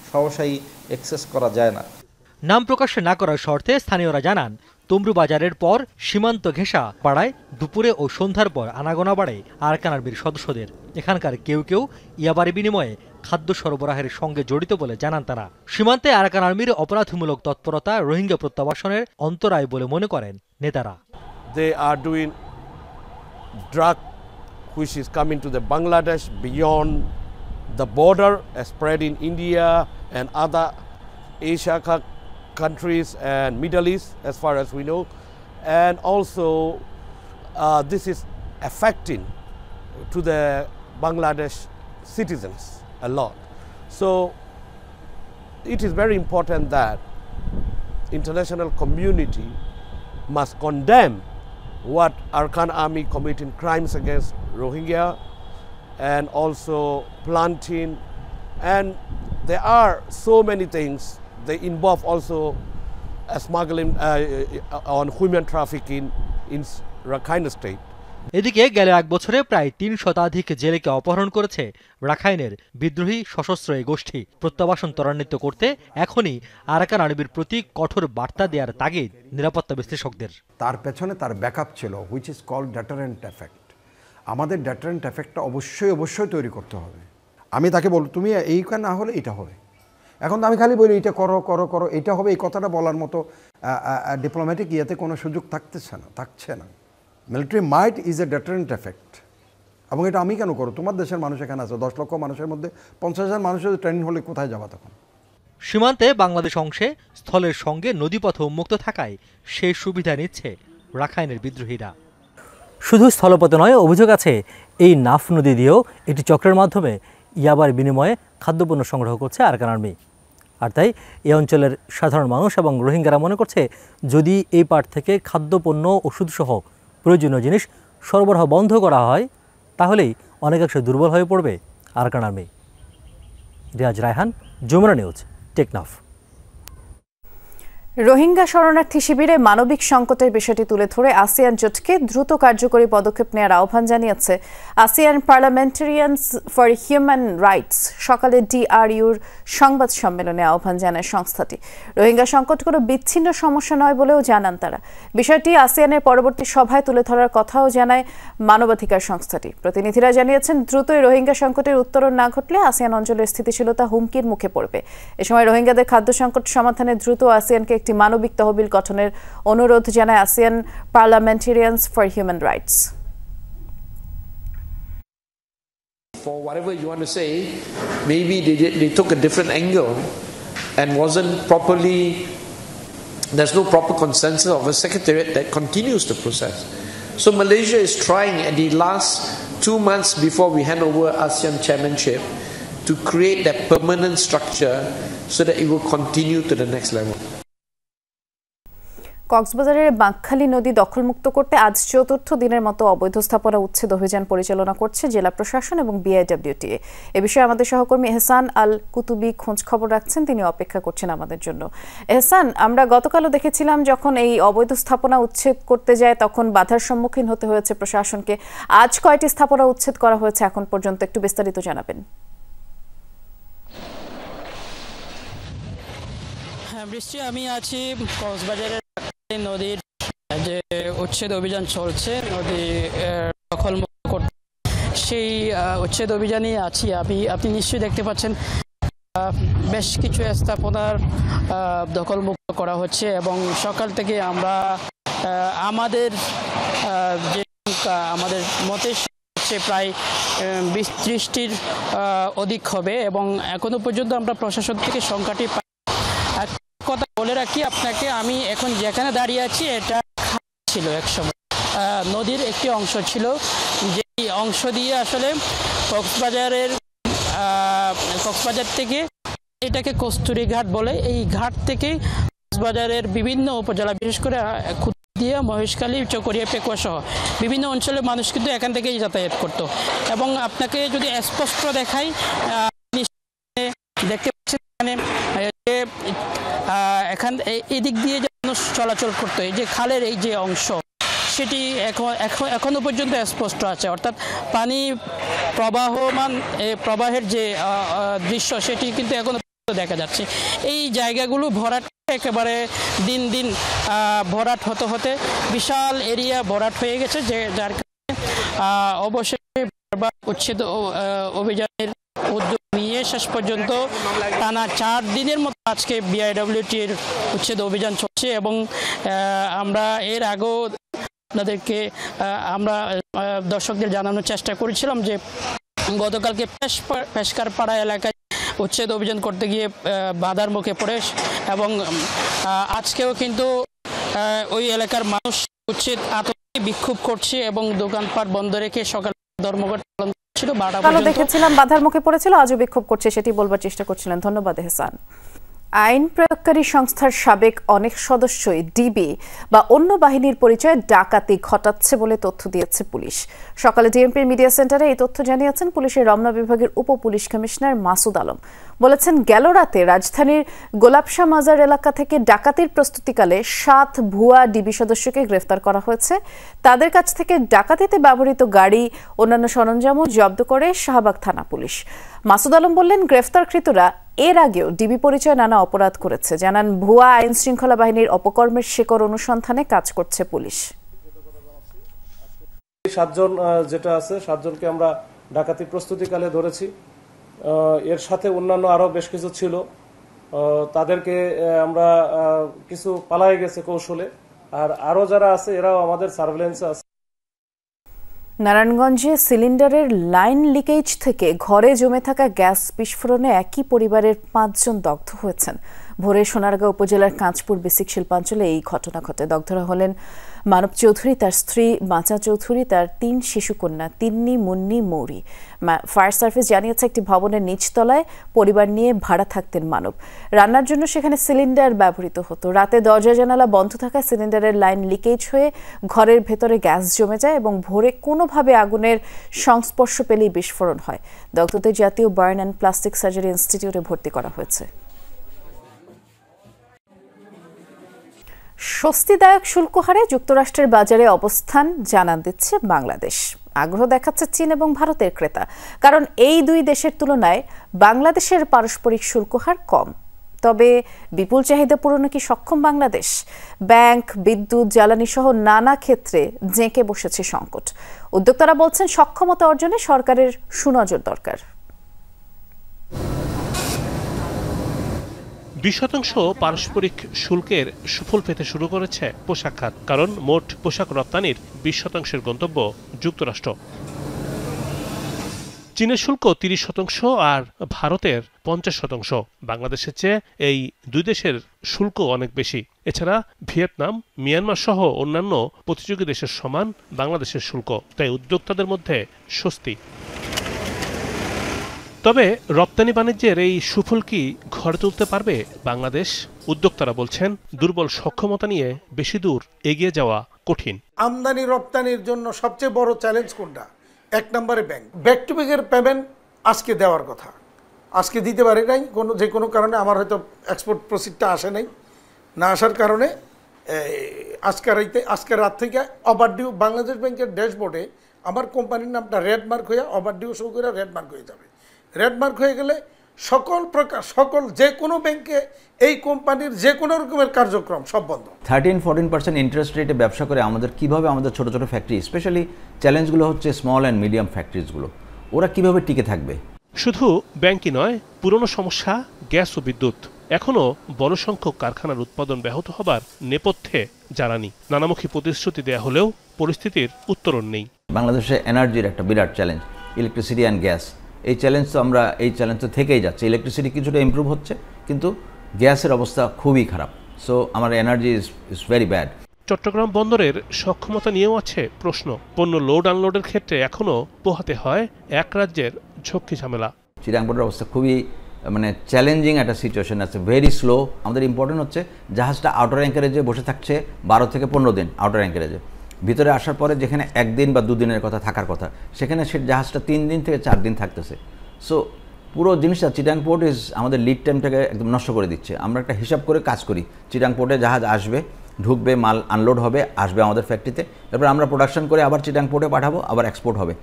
সহসাই অ্যাক্সেস করা যায় না। নাম প্রকাশ না করার শর্তে স্থানীয়রা জানান তমব্রু বাজারের পর সীমান্ত ঘেঁষা পাড়ায় দুপুরে ও সন্ধ্যার পর আনাগোনা বাড়ে আরাকান আর্মির সদস্যদের। এখানকার কেউ কেউ ইয়াবার বিনিময়ে খাদ্য সরবরাহের সঙ্গে জড়িত বলে জানান তারা। সীমান্তে আরাকান আর্মির অপরাধমূলক তৎপরতা রোহিঙ্গা প্রত্যাবাসনের অন্তরায় বলে মনে করেন নেতারা। They are doing drug which is coming to the Bangladesh beyond the border, spread in India and other Asia countries and Middle East as far as we know, and also this is affecting to the Bangladesh citizens a lot. So it is very important that international community must condemn what Arakan Army committing crimes against Rohingya and also planting, and there are so many things. They involve also smuggling on human trafficking in Rakhine state. এদিকে গেল এক বছরে প্রায় ৩ শতাধিক জেলেকে অপহরণ করেছে রাখাইনের বিদ্রোহী সশস্ত্র এই গোষ্ঠী। প্রত্যাবাসন ত্বরান্বিত করতে এখনই আরাকান আর্মির প্রতি কঠোর বার্তা দেওয়ার তাগিদ নিরাপত্তা বিশ্লেষকদের। তার পেছনে তার ব্যাকআপ ছিল which is called deterrent effect. আমাদের ডেটারেন্ট এফেক্টটা অবশ্যই তৈরি করতে হবে। আমি তাকে বলব তুমি এইখানে না হলে এটা হবে। এখন তো আমি খালি বলি এটা করো করো করো এটা হবে, এই কথাটা বলার মতো ডিপ্লোম্যাটিক ইয়েতে কোনো সুযোগ থাকছে না। Military might is a deterrent effect, এবং এটা আমি কেন করো? তোমার দেশের মানুষ এখানে আছে, 10 লক্ষ মানুষের মধ্যে 50,000 মানুষের ট্রেনিং হলে কোথায় যাবা তখন? সীমান্তে বাংলাদেশ অংশে স্থলের সঙ্গে নদীপথ উন্মুক্ত থাকায় সেই সুবিধা নিচ্ছে রাখাইনের বিদ্রোহীরা। শুধু স্থলপথে নয়, অভিযোগ আছে এই নাফ নদী দিয়েও একটি চক্রের মাধ্যমে ইয়াবার বিনিময়ে খাদ্যপণ্য সংগ্রহ করছে আরাকান আর্মি। আর তাই এই অঞ্চলের সাধারণ মানুষ এবং রোহিঙ্গারা মনে করছে যদি এই পাট থেকে খাদ্যপণ্য ওষুধসহ প্রয়োজনীয় জিনিস সরবরাহ বন্ধ করা হয় তাহলেই অনেকাংশে দুর্বল হয়ে পড়বে Arakan Army. Riaz Raihan, Jamuna News, Teknaf. Rohingya শরণার্থী শিবিরে মানবিক সংকটের বিষয়টি তুলে ধরে আসিয়ান জোটকে দ্রুত কার্যকরী পদক্ষেপ নেওয়ার আহ্বান জানিয়েছে ASEAN parliamentarians for human rights. সকালে ডিআরইউর সংবাদ সম্মেলনে আহ্বান জানায় সংস্থাটি। রোহিঙ্গা সংকট কোনো বিচ্ছিন্ন সমস্যা নয় বলেও জানান তারা। বিষয়টি আসিয়ানের পরবর্তী সভায় তুলে ধরার কথাও জানায় মানবাধিকার সংস্থাটি। প্রতিনিধিরা জানিয়েছেন দ্রুতই রোহিঙ্গা সংকটের উত্তরণ না ঘটলে আসিয়ান অঞ্চলের স্থিতিশীলতা হুমকির মুখে পড়বে। এ সময় রোহিঙ্গাদের খাদ্য সংকট সমাধানে দ্রুত আসিয়ানকে একটি মানবিক তহবিল গঠনের অনুরোধ জানায় ASEAN parliamentarians for human rights. For whatever you want to say, maybe they took a different angle and wasn't properly, there's no proper consensus of a secretariat that continues the process. So Malaysia is trying at the last 2 months before we hand over ASEAN chairmanship to create that permanent structure so that it will continue to the next level. কক্সবাজারের বাঁকখালী নদী দখলমুক্ত করতে আজ ৪র্থ দিনের মতো অবৈধ স্থাপনা উচ্ছেদ অভিযান পরিচালনা করছে জেলা প্রশাসন এবং বিআইডব্লিউটিএ। এ বিষয়ে আমাদের সহকর্মী এহসান আল কুতুবি খোঁজ খবর রাখছেন, তিনি অপেক্ষা করছেন আমাদের জন্য। এহসান, আমরা গতকালও দেখেছিলাম যখন এই অবৈধ স্থাপনা উচ্ছেদ করতে যায় তখন বাধার সম্মুখীন হতে হয়েছে প্রশাসনকে। আজ কয়টি স্থাপনা উচ্ছেদ করা হয়েছে এখন পর্যন্ত, একটু বিস্তারিত জানাবেন। হ্যাঁ বৃষ্টি, আমি আছি কক্সবাজারের নদীর যে উচ্ছেদ অভিযান চলছে নদী দখলমুক্ত করতে, সেই উচ্ছেদ অভিযানে আছি আমি। আপনি নিশ্চয়ই দেখতে পাচ্ছেন বেশ কিছু স্থাপনার দখলমুক্ত করা হচ্ছে এবং সকাল থেকে আমরা আমাদের মতে হচ্ছে প্রায় 20-30টির অধিক হবে এবং এখনো পর্যন্ত আমরা প্রশাসন থেকে সংখ্যাটি কথা বলে রাখি আপনাকে, আমি এখন যেখানে দাঁড়িয়ে আছি এটা ছিল একসময় নদীর একটি অংশ ছিল, যেই অংশ দিয়ে আসলে কক্সবাজার থেকে, এটাকে কস্তুরী ঘাট বলে, এই ঘাট থেকে কক্সবাজারের বিভিন্ন উপজেলা বিশেষ করে দিয়ে মহেশখালী, চকরিয়া, পেকুয়া সহ বিভিন্ন অঞ্চলের মানুষ কিন্তু এখান থেকেই যাতায়াত করত। এবং আপনাকে যদি স্পষ্ট দেখাই, দেখতে পাচ্ছেন এখানে এদিক দিয়ে যে মানুষ চলাচল করতো, এই যে খালের এই যে অংশ সেটি এখনো পর্যন্ত স্পষ্ট আছে, অর্থাৎ পানি প্রবাহের যে দৃশ্য সেটি কিন্তু এখনো দেখা যাচ্ছে। এই জায়গাগুলো ভরাট একেবারে দিন দিন ভরাট হতে হতে বিশাল এরিয়া ভরাট হয়ে গেছে, যার কারণে অবশেষে উচ্ছেদ অভিযানের উদ্যোগ নিয়ে শেষ পর্যন্ত টানা 4 দিনের মতো আজকে বিআইডব্লিউটির উচ্ছেদ অভিযান চলছে। এবং আমরা এর আগেও আপনাদেরকে আমরা দর্শকদের জানানোর চেষ্টা করেছিলাম যে গতকালকে পেশকার পাড়া এলাকায় উচ্ছেদ অভিযান করতে গিয়ে বাধার মুখে পড়ে এবং আজকেও কিন্তু ওই এলাকার মানুষ উচ্ছেদ আতঙ্কে বিক্ষোভ করছে এবং দোকানপাট বন্ধ রেখে সকালে ধর্মঘট পালন করছিল। দেখেছিলাম বাধার মুখে পড়েছিল, আজও বিক্ষোভ করছে, সেটি বলবার চেষ্টা করছিলেন। ধন্যবাদ এহসান। আইন প্রয়োগকারী সংস্থার সাবেক অনেক সদস্যই ডিবি বা অন্য বাহিনীর পরিচয়ে ডাকাতি ঘটাচ্ছে বলে তথ্য দিয়েছে পুলিশ। সকালে ডিএমপির মিডিয়া সেন্টারে এই তথ্য জানিয়েছেন পুলিশের রমনা বিভাগের উপ পুলিশ কমিশনার মাসুদ আলম। বলেছেন, গেল রাতে রাজধানীর গোলাপশাহ মাজার এলাকা থেকে ডাকাতির প্রস্তুতিকালে 7 ভুয়া ডিবি সদস্যকে গ্রেফতার করা হয়েছে। তাদের কাছ থেকে ডাকাতিতে ব্যবহৃত গাড়ি, অন্যান্য সরঞ্জামও জব্দ করে শাহবাগ থানা পুলিশ। মাসুদ আলম বললেন, গ্রেফতারকৃতরা এর আগেও ডিবি পরিচয়ে নানা অপরাধ করেছে। জানান, ভুয়া আইন শৃঙ্খলা বাহিনীর অপকর্মের শিকড় অনুসন্ধানে কাজ করছে পুলিশ। 7 জন যেটা আছে, 7 জনকে আমরা ডাকাতি প্রস্তুতিকালে ধরেছি। এর সাথে অন্যান্য আরো বেশ কিছু ছিল, তাদেরকে আমরা কিছু পালায়ে গেছে কৌশলে, আর আরো যারা আছে এরাও আমাদের সার্ভেলেন্সে আছে। নারায়ণগঞ্জে সিলিন্ডারের লাইন লিকেজ থেকে ঘরে জমে থাকা গ্যাস বিস্ফোরণে একই পরিবারের 5 জন দগ্ধ হয়েছেন। ভোরে সোনারগাঁও উপজেলার কাঁচপুর বেসিক শিল্পাঞ্চলে এই ঘটনা ঘটে। দগ্ধরা হলেন মানব চৌধুরী, তার স্ত্রী বাঁচা চৌধুরী, তার 3 শিশুকন্যা তিন্নি, মুন্নি, মৌরি। ফায়ার সার্ভিস জানিয়েছে, একটি ভবনের নিচতলায় পরিবার নিয়ে ভাড়া থাকতেন মানব। রান্নার জন্য সেখানে সিলিন্ডার ব্যবহৃত হতো। রাতে দরজা জানালা বন্ধ থাকায় সিলিন্ডারের লাইন লিকেজ হয়ে ঘরের ভেতরে গ্যাস জমে যায় এবং ভোরে কোনোভাবে আগুনের সংস্পর্শ পেলেই বিস্ফোরণ হয়। দগ্ধদের জাতীয় বার্ন অ্যান্ড প্লাস্টিক সার্জারি ইনস্টিটিউটে ভর্তি করা হয়েছে। স্বস্তিদায়ক শুল্ক হারে যুক্তরাষ্ট্রের বাজারে অবস্থান জানান দিচ্ছে বাংলাদেশ। আগ্রহ দেখাচ্ছে চীন এবং ভারতের ক্রেতা, কারণ এই 2 দেশের তুলনায় বাংলাদেশের পারস্পরিক শুল্ক হার কম। তবে বিপুল চাহিদা পূরণে কি সক্ষম বাংলাদেশ? ব্যাংক, বিদ্যুৎ, জ্বালানি সহ নানা ক্ষেত্রে জেঁকে বসেছে সংকট। উদ্যোক্তারা বলছেন, সক্ষমতা অর্জনে সরকারের সুনজর দরকার। 20% পারস্পরিক শুল্কের সুফল পেতে শুরু করেছে পোশাক খাত, কারণ মোট পোশাক রপ্তানির 20%-এর গন্তব্য যুক্তরাষ্ট্র। চীনের শুল্ক 30% আর ভারতের 50%। বাংলাদেশের চেয়ে এই 2 দেশের শুল্ক অনেক বেশি। এছাড়া ভিয়েতনাম, মিয়ানমার সহ অন্যান্য প্রতিযোগী দেশের সমান বাংলাদেশের শুল্ক, তাই উদ্যোক্তাদের মধ্যে স্বস্তি। তবে রপ্তানি বাণিজ্যের এই সুফল কি ঘরে তুলতে পারবে বাংলাদেশ? উদ্যোক্তারা বলছেন, দুর্বল সক্ষমতা নিয়ে বেশি দূর এগিয়ে যাওয়া কঠিন। আমদানি রপ্তানির জন্য সবচেয়ে বড় চ্যালেঞ্জ কোনটা? 1 নম্বরে ব্যাক টু ব্যাকের পেমেন্ট আজকে দেওয়ার কথা, আজকে দিতে পারে নাই, যে কোনো কারণে আমার হয়তো এক্সপোর্ট প্রসিডটা আসে নাই, না আসার কারণে আজকের রাত থেকে ওভারডিউ বাংলাদেশ ব্যাংকের ড্যাশবোর্ডে আমার কোম্পানির নামটা রেড মার্ক হয়ে ওভারডিউ শো করে রেড মার্ক হয়ে যাবে। রেড মার্ক হয়ে গেলে সকল যে কোনো ব্যাংকে এই কোম্পানির যে কোনো রকমের কার্যক্রম সব বন্ধ। 13-14% ইন্টারেস্ট রেটে ব্যবসা করে কিভাবে আমাদের ছোট ছোট ফ্যাক্টরি, স্পেশালি চ্যালেঞ্জগুলো হচ্ছে স্মল অ্যান্ড মিডিয়াম ফ্যাক্টরিজগুলো, ওরা কিভাবে টিকে থাকবে? শুধু ব্যাংকই নয়, পুরনো সমস্যা গ্যাস ও বিদ্যুৎ। এখনও বড় সংখ্যক কারখানার উৎপাদন ব্যাহত হবার নেপথ্যে জ্বালানি। নানামুখী প্রতিশ্রুতি দেয়া হলেও পরিস্থিতির উত্তরণ নেই। বাংলাদেশে এনার্জির একটা বিরাট চ্যালেঞ্জ, ইলেকট্রিসিটি অ্যান্ড গ্যাস। এই চ্যালেঞ্জ তো থেকেই যাচ্ছে। ইলেকট্রিসিটি কিছুটা ইমপ্রুভ হচ্ছে, কিন্তু গ্যাসের অবস্থা খুবই খারাপ। সো আমার energy is very bad. Chittagong বন্দরের সক্ষমতা নিয়েও আছে প্রশ্ন। পণ্য লোড আনলোডের ক্ষেত্রে এখনও পোহাতে হয় এক রাজ্যের ঝক্কি ঝামেলা। চিটাগাং পোর্টের অবস্থা খুবই চ্যালেঞ্জিং একটা সিচুয়েশন আছে, ভেরি স্লো। আমাদের ইম্পর্টেন্ট হচ্ছে জাহাজটা আউটার অ্যাঙ্কারেজে বসে থাকছে 12 থেকে 15 দিন আউটার অ্যাঙ্কারেজে। ভিতরে আসার পরে যেখানে 1 দিন বা 2 দিনের কথা থাকার কথা, সেখানে সে জাহাজটা 3 দিন থেকে 4 দিন থাকতেছে। সো পুরো জিনিসটা চিটাগাং পোর্ট আমাদের লিড টাইমটাকে একদম নষ্ট করে দিচ্ছে। আমরা একটা হিসাব করে কাজ করি, চিটাগাং পোর্টে জাহাজ আসবে, ঢুকবে, মাল আনলোড হবে, আসবে আমাদের ফ্যাক্টরিতে, তারপর আমরা প্রোডাকশন করে আবার চিটাগাং পোর্টে পাঠাবো, আবার এক্সপোর্ট হবে।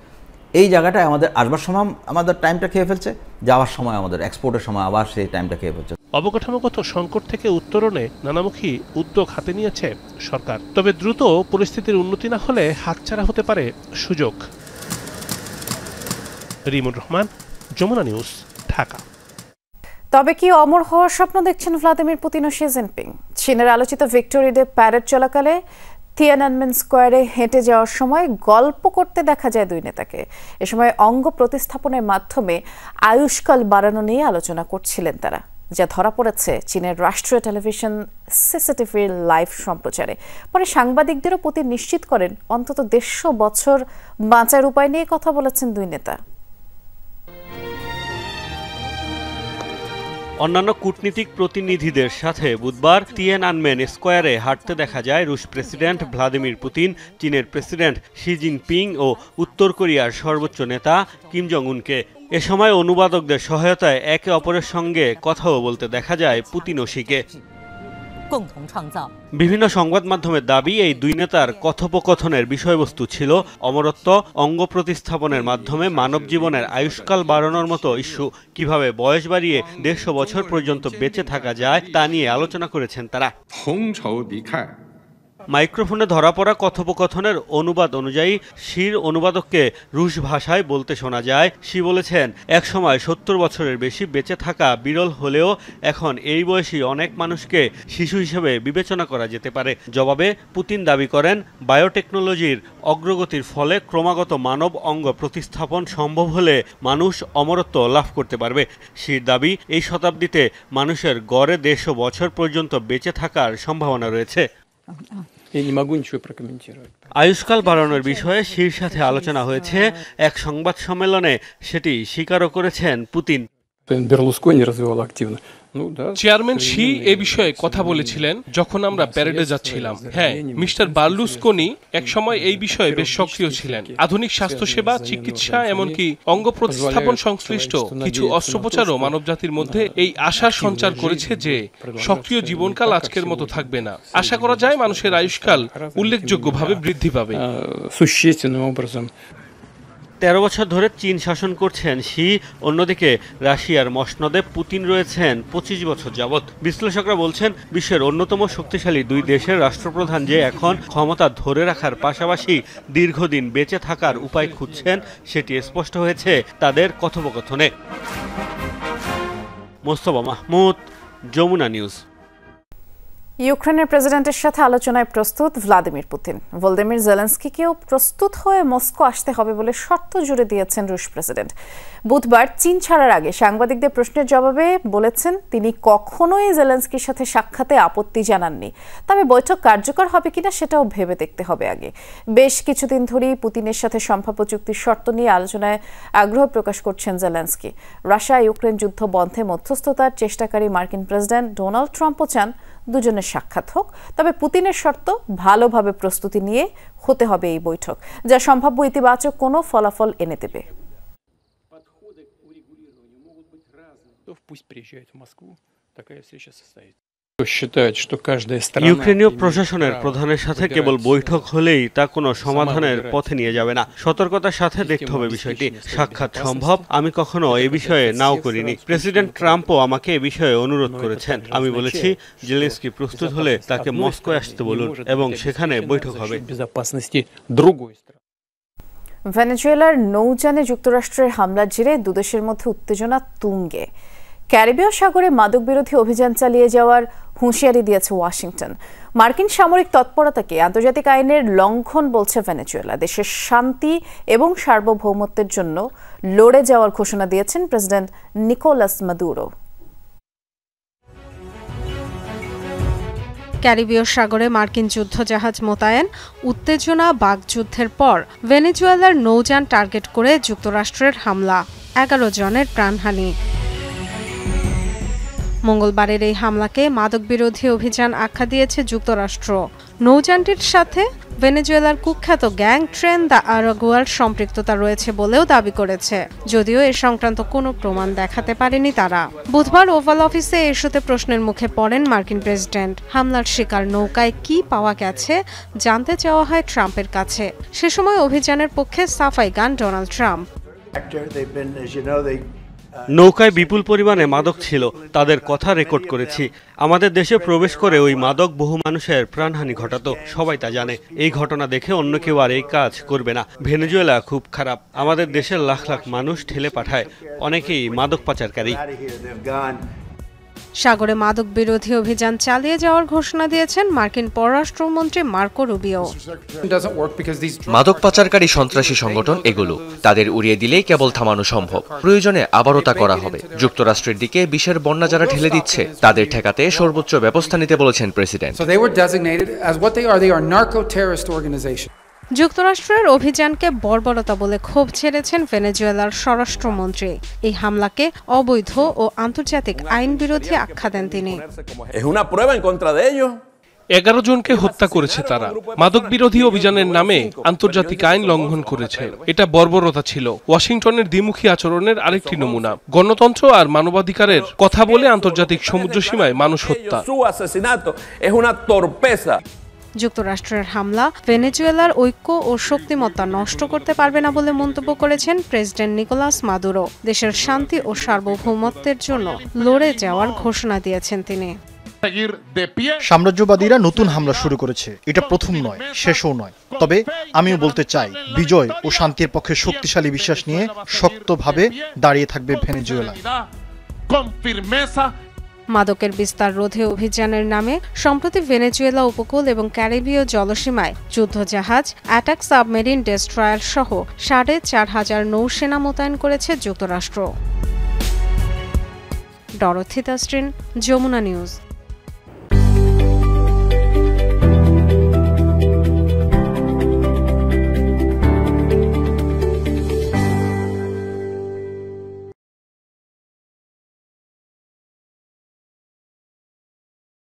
এই জায়গাটায় আমাদের আসবার সময় আমাদের টাইমটা খেয়ে ফেলছে, যাওয়ার সময় আমাদের এক্সপোর্টের সময় আবার সেই টাইমটা খেয়ে ফেলছে। অবকাঠামোগত সংকট থেকে উত্তরণে নানামুখী উদ্যোগ হাতে নিয়েছে সরকার, তবে দ্রুত পরিস্থিতির উন্নতি না হলে হাতছাড়া হতে পারে সুযোগ। রিমুর রহমান, যমুনা নিউজ, ঢাকা। তবে কি অমর হওয়ার স্বপ্ন দেখছেন ভ্লাদিমির পুতিন ও শি জিনপিং? চীনের আলোচিত ভিক্টোরি ডে প্যারেড চলাকালে তিয়ানানমেন স্কোয়ারে হেঁটে যাওয়ার সময় গল্প করতে দেখা যায় দুই নেতাকে। এ সময় অঙ্গ প্রতিস্থাপনের মাধ্যমে আয়ুষ্কাল বাড়ানো নিয়ে আলোচনা করছিলেন তারা, যা ধরা পড়েছে চীনের রাষ্ট্রীয় টেলিভিশন সিসিটিভির লাইভ সম্প্রচারে। পরে সাংবাদিকদেরও পুতিন নিশ্চিত করেন অন্তত 150 বছর বাঁচার উপায় নিয়ে কথা বলেছেন দুই নেতা। অন্যান্য কূটনীতিক প্রতিনিধিদের সাথে বুধবার তিয়ানআনমেন স্কোয়ারে হাঁটতে দেখা যায় রুশ প্রেসিডেন্ট ভ্লাদিমির পুতিন, চীনের প্রেসিডেন্ট শি জিনপিং ও উত্তর কোরিয়ার সর্বোচ্চ নেতা কিম জং উনকে। এ সময় অনুবাদকদের সহায়তায় একে অপরের সঙ্গে কথাও বলতে দেখা যায় পুতিন ও শিকে। বিভিন্ন সংবাদ মাধ্যমের দাবি, এই দুই নেতার কথোপকথনের বিষয়বস্তু ছিল অমরত্ব, অঙ্গ প্রতিস্থাপনের মাধ্যমে মানব জীবনের আয়ুষ্কাল বাড়ানোর মতো ইস্যু। কিভাবে বয়স বাড়িয়ে 150 বছর পর্যন্ত বেঁচে থাকা যায় তা নিয়ে আলোচনা করেছেন তারা। মাইক্রোফোনে ধরা পড়া কথোপকথনের অনুবাদ অনুযায়ী শির অনুবাদককে রুশ ভাষায় বলতে শোনা যায়। শি বলেছেন, একসময় 70 বছরের বেশি বেঁচে থাকা বিরল হলেও এখন এই বয়সী অনেক মানুষকে শিশু হিসেবে বিবেচনা করা যেতে পারে। জবাবে পুতিন দাবি করেন, বায়োটেকনোলজির অগ্রগতির ফলে ক্রমাগত মানব অঙ্গ প্রতিস্থাপন সম্ভব হলে মানুষ অমরত্ব লাভ করতে পারবে। শির দাবি, এই শতাব্দীতে মানুষের গড়ে 150 বছর পর্যন্ত বেঁচে থাকার সম্ভাবনা রয়েছে। আয়ুষ্কাল বাড়ানোর বিষয়ে শির সাথে আলোচনা হয়েছে। এক সংবাদ সম্মেলনে সেটি স্বীকারও করেছেন পুতিন। চেয়ারম্যান শি এ বিষয়ে কথা বলেছিলেন যখন আমরা প্যারেডে যাচ্ছিলাম। হ্যাঁ, মিস্টার বার্লুসকোনি একসময় এই বিষয়ে বেশ সক্রিয় ছিলেন। আধুনিক স্বাস্থ্যসেবা, চিকিৎসা, এমনকি অঙ্গ প্রতিস্থাপন সংশ্লিষ্ট কিছু অস্ত্রোপচারও মানবজাতির মধ্যে এই আশার সঞ্চার করেছে যে সক্রিয় জীবনকাল আজকের মতো থাকবে না। আশা করা যায় মানুষের আয়ুষ্কাল উল্লেখযোগ্যভাবে বৃদ্ধি পাবে। 13 বছর ধরে চীন শাসন করছেন শি। অন্যদিকে রাশিয়ার মসনদে পুতিন রয়েছেন 25 বছর যাবৎ। বিশ্লেষকরা বলছেন, বিশ্বের অন্যতম শক্তিশালী দুই দেশের রাষ্ট্রপ্রধান যে এখন ক্ষমতা ধরে রাখার পাশাপাশি দীর্ঘদিন বেঁচে থাকার উপায় খুঁজছেন, সেটি স্পষ্ট হয়েছে তাদের কথোপকথনে। মোস্তফা মাহমুদ, যমুনা নিউজ। ইউক্রেনের প্রেসিডেন্টের সাথে আলোচনায় প্রস্তুত ভ্লাদিমির পুতিন। ভলোদিমির জেলেনস্কিকেও প্রস্তুত হয়ে মস্কো আসতে হবে বলে শর্ত জুড়ে দিয়েছেন রুশ প্রেসিডেন্ট। বুধবার চীন ছাড়ার আগে সাংবাদিকদের প্রশ্নের জবাবে বলেছেন তিনি কখনোই জেলেনস্কির সাথে সাক্ষাতে আপত্তি জানাননি, তবে বৈঠক কার্যকর হবে কিনা সেটাও ভেবে দেখতে হবে আগে। বেশ কিছুদিন ধরেই পুতিনের সাথে সম্ভাব্য চুক্তির শর্ত নিয়ে আলোচনায় আগ্রহ প্রকাশ করছেন জেলেনস্কি। রাশিয়া ইউক্রেন যুদ্ধ বন্ধে মধ্যস্থতার চেষ্টাকারী মার্কিন প্রেসিডেন্ট ডোনাল্ড ট্রাম্পও চান দুজনের সাক্ষাৎ হোক, তবে পুতিনের শর্ত ভালোভাবে প্রস্তুতি নিয়ে হতে হবে এই বৈঠক, যা সম্ভাব্য ইতিবাচক কোনো ফলাফল এনে দেবে। ইউক্রেনীয় প্রশাসনের প্রধানের সাথে কেবল বৈঠক হলেই তা কোনো সমাধানের পথে নিয়ে যাবে না। সতর্কতার সাথে দেখতে হবে বিষয়টি। সাক্ষাৎ সম্ভব, আমি কখনো এ বিষয়ে নাও করিনি। প্রেসিডেন্ট ট্রাম্পও আমাকে এ বিষয়ে অনুরোধ করেছেন। আমি বলেছি, জেলেনস্কি প্রস্তুত হলে তাকে মস্কোয় আসতে বলুন এবং সেখানে বৈঠক হবে। ভেনেজুয়েলার নৌযানে যুক্তরাষ্ট্রের হামলার জেরে দুদেশের মধ্যে উত্তেজনা তুঙ্গে। ক্যারিবীয় সাগরে মাদক বিরোধী অভিযান চালিয়ে যাওয়ার হুঁশিয়ারি দিয়েছে ওয়াশিংটন। মার্কিন সামরিক তৎপরতাকে আন্তর্জাতিক আইনের লঙ্ঘন বলছে ভেনেজুয়েলা। দেশের শান্তি এবং সার্বভৌমত্বের জন্য লড়ে যাওয়ার ঘোষণা দিয়েছেন প্রেসিডেন্ট নিকোলাস মাদুরো। ক্যারিবীয় সাগরে মার্কিন যুদ্ধজাহাজ মোতায়েন, উত্তেজনা, বাগযুদ্ধের পর ভেনেজুয়েলার নৌযান টার্গেট করে যুক্তরাষ্ট্রের হামলা, 11 জনের প্রাণহানি। মঙ্গলবারের এই হামলাকে মাদক বিরোধী অভিযান আখ্যা দিয়েছে যুক্তরাষ্ট্র। নৌযানটির সাথে ভেনেজুয়েলার কুখ্যাত গ্যাং ট্রেন দ্য আরাগুয়ার সম্পৃক্ততা রয়েছে বলেও দাবি করেছে, যদিও এ সংক্রান্ত কোনো প্রমাণ দেখাতে পারেনি তারা। বুধবার ওভাল অফিসে এই ইস্যুতে প্রশ্নের মুখে পড়েন মার্কিন প্রেসিডেন্ট। হামলার শিকার নৌকায় কি পাওয়া গেছে জানতে চাওয়া হয় ট্রাম্পের কাছে। সে সময় অভিযানের পক্ষে সাফাই গান ডোনাল্ড ট্রাম্প। নৌকায় বিপুল পরিমাণে মাদক ছিল, তাদের কথা রেকর্ড করেছি। আমাদের দেশে প্রবেশ করে ওই মাদক বহু মানুষের প্রাণহানি ঘটাতো, সবাই তা জানে। এই ঘটনা দেখে অন্য কেউ আর এই কাজ করবে না। ভেনেজুয়েলা খুব খারাপ, আমাদের দেশের লাখ লাখ মানুষ ঠেলে পাঠায়, অনেকেই মাদক পাচারকারী। সাগরে মাদক বিরোধী অভিযান চালিয়ে যাওয়ার ঘোষণা দিয়েছেন মার্কিন পররাষ্ট্রমন্ত্রী মার্কো রুবিও। মাদক পাচারকারী সন্ত্রাসী সংগঠন এগুলো, তাদের উড়িয়ে দিলেই কেবল থামানো সম্ভব। প্রয়োজনে আবারও তা করা হবে। যুক্তরাষ্ট্রের দিকে বিষের বন্যা যারা ঠেলে দিচ্ছে তাদের ঠেকাতে সর্বোচ্চ ব্যবস্থা নিতে বলেছেন প্রেসিডেন্ট। যুক্তরাষ্ট্রের অভিযানকে বর্বরতা বলে ক্ষোভ ছেড়েছেন ভেনেজুয়েলার স্বরাষ্ট্রমন্ত্রী। এই হামলাকে অবৈধ ও আন্তর্জাতিক আইন বিরোধী আখ্যা দেন তিনি। 11 জনকে হত্যা করেছে তারা। মাদক বিরোধী অভিযানের নামে আন্তর্জাতিক আইন লঙ্ঘন করেছে। এটা বর্বরতা ছিল, ওয়াশিংটনের দ্বিমুখী আচরণের আরেকটি নমুনা। গণতন্ত্র আর মানবাধিকারের কথা বলে আন্তর্জাতিক সমুদ্র সীমায় মানুষ হত্যা। যুক্তরাষ্ট্রের হামলা ভেনেজুয়েলার ঐক্য ও শক্তিমত্তা নষ্ট করতে পারবে না বলে মন্তব্য করেছেন প্রেসিডেন্ট নিকোলাস মাদুরো। দেশের শান্তি ও সার্বভৌমত্বের জন্য লড়ে যাওয়ার ঘোষণা দিয়েছেন তিনি। সাম্রাজ্যবাদীরা নতুন হামলা শুরু করেছে, এটা প্রথম নয়, শেষও নয়। তবে আমিও বলতে চাই, বিজয় ও শান্তির পক্ষে শক্তিশালী বিশ্বাস নিয়ে শক্তভাবে দাঁড়িয়ে থাকবে ভেনেজুয়েলা। মাদকের বিস্তার রোধে অভিযানের নামে সম্প্রতি ভেনেজুয়েলা উপকূল এবং ক্যারিবীয় জলসীমায় যুদ্ধজাহাজ, অ্যাটাক সাবমেরিন ডেস্ট্রয়ার সহ ৪,৫০০ নৌসেনা মোতায়েন করেছে যুক্তরাষ্ট্র। Dorothy Tasrin, Jamuna news.